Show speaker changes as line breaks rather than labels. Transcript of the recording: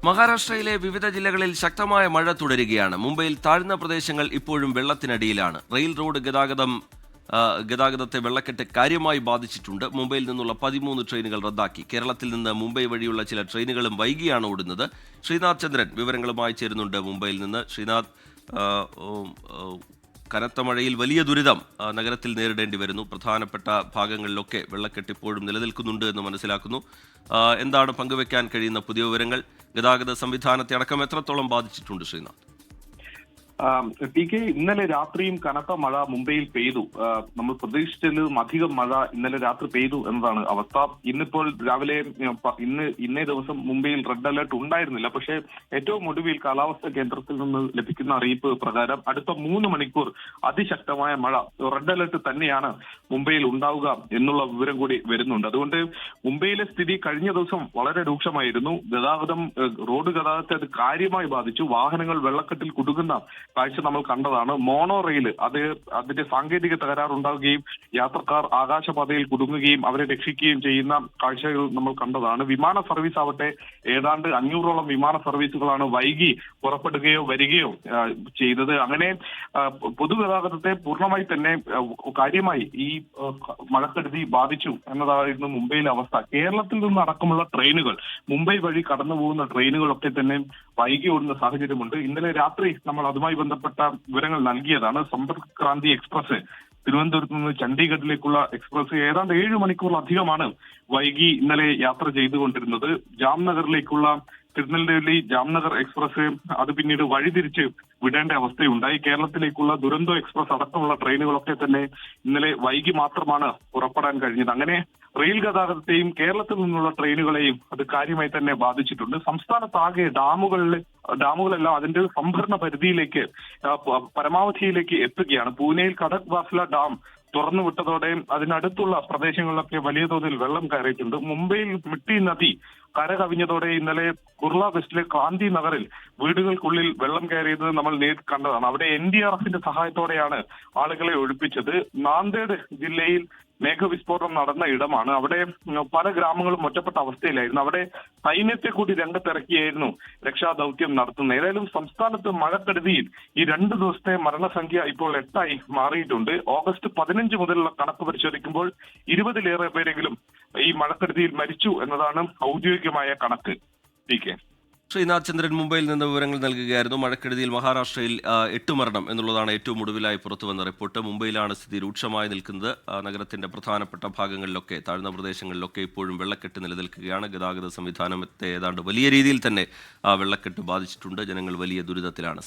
മഹാരാഷ്ട്രയിലെ വിവിധ ജില്ലകളിൽ ശക്തമായ മഴ തുടരുകയാണ്. മുംബൈയിൽ താഴ്ന്ന പ്രദേശങ്ങൾ ഇപ്പോഴും വെള്ളത്തിനടിയിലാണ്. റെയിൽ റോഡ് ഗതാഗതത്തെ വെള്ളക്കെട്ട് കാര്യമായി ബാധിച്ചിട്ടുണ്ട്. മുംബൈയിൽ നിന്നുള്ള 13 ട്രെയിനുകൾ റദ്ദാക്കി. കേരളത്തിൽ നിന്ന് മുംബൈ വഴിയുള്ള ചില ട്രെയിനുകളും വൈകിയാണ് ഓടുന്നത്. ശ്രീനാഥ് ചന്ദ്രൻ വിവരങ്ങളുമായി ചേരുന്നുണ്ട് മുംബൈയിൽ നിന്ന്. ശ്രീനാഥ്, കനത്ത മഴയിൽ വലിയ ദുരിതം നഗരത്തിൽ നേരിടേണ്ടി വരുന്നു. പ്രധാനപ്പെട്ട ഭാഗങ്ങളിലൊക്കെ വെള്ളക്കെട്ട് ഇപ്പോഴും നിലനിൽക്കുന്നുണ്ട് എന്ന് മനസ്സിലാക്കുന്നു. എന്താണ് പങ്കുവെക്കാൻ കഴിയുന്ന പുതിയ വിവരങ്ങൾ? ഗതാഗത സംവിധാനത്തെ അടക്കം എത്രത്തോളം ബാധിച്ചിട്ടുണ്ട് ശ്രീനാഥ്?
ടി കെ, ഇന്നലെ രാത്രിയും കനത്ത മഴ മുംബൈയിൽ പെയ്തു. നമ്മൾ പ്രതീക്ഷിച്ചതിലും അധികം മഴ ഇന്നലെ രാത്രി പെയ്തു എന്നതാണ് അവസ്ഥ. ഇന്നിപ്പോൾ രാവിലെ ഇന്നേ ദിവസം മുംബൈയിൽ റെഡ് അലർട്ട് ഉണ്ടായിരുന്നില്ല. പക്ഷേ ഏറ്റവും ഒടുവിൽ കാലാവസ്ഥാ കേന്ദ്രത്തിൽ നിന്ന് ലഭിക്കുന്ന അറിയിപ്പ് പ്രകാരം അടുത്ത 3 മണിക്കൂർ അതിശക്തമായ മഴ, റെഡ് അലർട്ട് തന്നെയാണ് മുംബൈയിൽ ഉണ്ടാവുക എന്നുള്ള വിവരം കൂടി വരുന്നുണ്ട്. അതുകൊണ്ട് മുംബൈയിലെ സ്ഥിതി കഴിഞ്ഞ ദിവസം വളരെ രൂക്ഷമായിരുന്നു. റോഡ് ഗതാഗതത്തെ അത് കാര്യമായി ബാധിച്ചു. വാഹനങ്ങൾ വെള്ളക്കെട്ടിൽ കുടുങ്ങുന്ന കാഴ്ച നമ്മൾ കണ്ടതാണ്. മോണോ റെയിൽ അതിന്റെ സാങ്കേതിക തകരാറുണ്ടാവുകയും യാത്രക്കാർ ആകാശപാതയിൽ കുടുങ്ങുകയും അവരെ രക്ഷിക്കുകയും ചെയ്യുന്ന കാഴ്ചകൾ നമ്മൾ കണ്ടതാണ്. വിമാന സർവീസ് ആവട്ടെ, ഏതാണ്ട് 500ഓളം വിമാന സർവീസുകളാണ് വൈകി പുറപ്പെടുകയോ വരികയോ ചെയ്തത്. അങ്ങനെ പൊതുഗതാഗതത്തെ പൂർണ്ണമായി തന്നെ കാര്യമായി ഈ മഴക്കെടുതി ബാധിച്ചു എന്നതായിരുന്നു മുംബൈയിലെ അവസ്ഥ. കേരളത്തിൽ നിന്ന് അടക്കമുള്ള ട്രെയിനുകൾ, മുംബൈ വഴി കടന്നു പോകുന്ന ട്രെയിനുകളൊക്കെ തന്നെ വൈകി ഓടുന്ന സാഹചര്യമുണ്ട്. ഇന്നലെ രാത്രി നമ്മൾ അതുമായി ബന്ധപ്പെട്ട വിവരങ്ങൾ നൽകിയതാണ്. സമ്പർക്ക് ക്രാന്തി എക്സ്പ്രസ്, തിരുവനന്തപുരത്ത് നിന്ന് ചണ്ഡീഗഡിലേക്കുള്ള എക്സ്പ്രസ് ഏതാണ്ട് 7 മണിക്കൂറിലധികമാണ് വൈകി ഇന്നലെ യാത്ര ചെയ്തുകൊണ്ടിരുന്നത്. ജാംനഗറിലേക്കുള്ള തിരുനെൽവേലി ജാംനഗർ എക്സ്പ്രസ് അത് പിന്നീട് വഴിതിരിച്ച് വിടേണ്ട അവസ്ഥയുണ്ടായി. കേരളത്തിലേക്കുള്ള ദുരന്തോ എക്സ്പ്രസ് അടക്കമുള്ള ട്രെയിനുകളൊക്കെ തന്നെ ഇന്നലെ വൈകി മാത്രമാണ് പുറപ്പെടാൻ കഴിഞ്ഞത്. അങ്ങനെ റെയിൽ ഗതാഗതത്തെയും കേരളത്തിൽ നിന്നുള്ള ട്രെയിനുകളെയും അത് കാര്യമായി തന്നെ ബാധിച്ചിട്ടുണ്ട്. സംസ്ഥാനത്താകെ ഡാമുകളെല്ലാം അതിന്റെ സംഭരണ പരിധിയിലേക്ക് പരമാവധിയിലേക്ക് എത്തുകയാണ്. പൂനെയിൽ കടക് ബാസ്ല ഡാം തുറന്നുവിട്ടതോടെ അതിനടുത്തുള്ള പ്രദേശങ്ങളിലൊക്കെ വലിയ തോതിൽ വെള്ളം കയറിയിട്ടുണ്ട്. മുംബൈയിൽ മിട്ടി നദി കര കവിഞ്ഞതോടെ ഇന്നലെ കുർള വെസ്റ്റിലെ ക്രാന്തി നഗറിൽ വീടുകൾക്കുള്ളിൽ വെള്ളം കയറിയത് നമ്മൾ നേരിട്ട് കണ്ടതാണ്. അവിടെ NDRFന്റെ സഹായത്തോടെയാണ് ആളുകളെ ഒഴിപ്പിച്ചത്. നാന്ദേഡ് ജില്ലയിൽ മേഘവിസ്ഫോടനം നടന്ന ഇടമാണ്. അവിടെ പല ഗ്രാമങ്ങളും ഒറ്റപ്പെട്ട അവസ്ഥയിലായിരുന്നു. അവിടെ സൈന്യത്തെ കൂടി രംഗത്തിറക്കിയായിരുന്നു രക്ഷാദൌത്യം നടത്തുന്നത്. ഏതായാലും സംസ്ഥാനത്ത് മഴക്കെടുതിയിൽ ഈ 2 ദിവസത്തെ മരണസംഖ്യ ഇപ്പോൾ 8ആയി മാറിയിട്ടുണ്ട്. ഓഗസ്റ്റ് 15 മുതലുള്ള കണക്ക് പരിശോധിക്കുമ്പോൾ 20-ലേറെ പേരെങ്കിലും ഈ മഴക്കെടുതിയിൽ മരിച്ചു എന്നതാണ് ഔദ്യോഗികമായ കണക്ക്.
ശ്രീനാഥ് ചന്ദ്രൻ മുംബൈയിൽ നിന്ന് വിവരങ്ങൾ നൽകുകയായിരുന്നു. മഴക്കെടുതിയിൽ മഹാരാഷ്ട്രയിൽ 8 മരണം എന്നുള്ളതാണ് ഏറ്റവും ഒടുവിലായി പുറത്തുവന്ന റിപ്പോർട്ട്. മുംബൈയിലാണ് സ്ഥിതി രൂക്ഷമായി നിൽക്കുന്നത്. നഗരത്തിന്റെ പ്രധാനപ്പെട്ട ഭാഗങ്ങളിലൊക്കെ, താഴ്ന്ന പ്രദേശങ്ങളിലൊക്കെ ഇപ്പോഴും വെള്ളക്കെട്ട് നിലനിൽക്കുകയാണ്. ഗതാഗത സംവിധാനത്തെ ഏതാണ്ട് വലിയ രീതിയിൽ തന്നെ വെള്ളക്കെട്ട് ബാധിച്ചിട്ടുണ്ട്. ജനങ്ങൾ വലിയ ദുരിതത്തിലാണ്.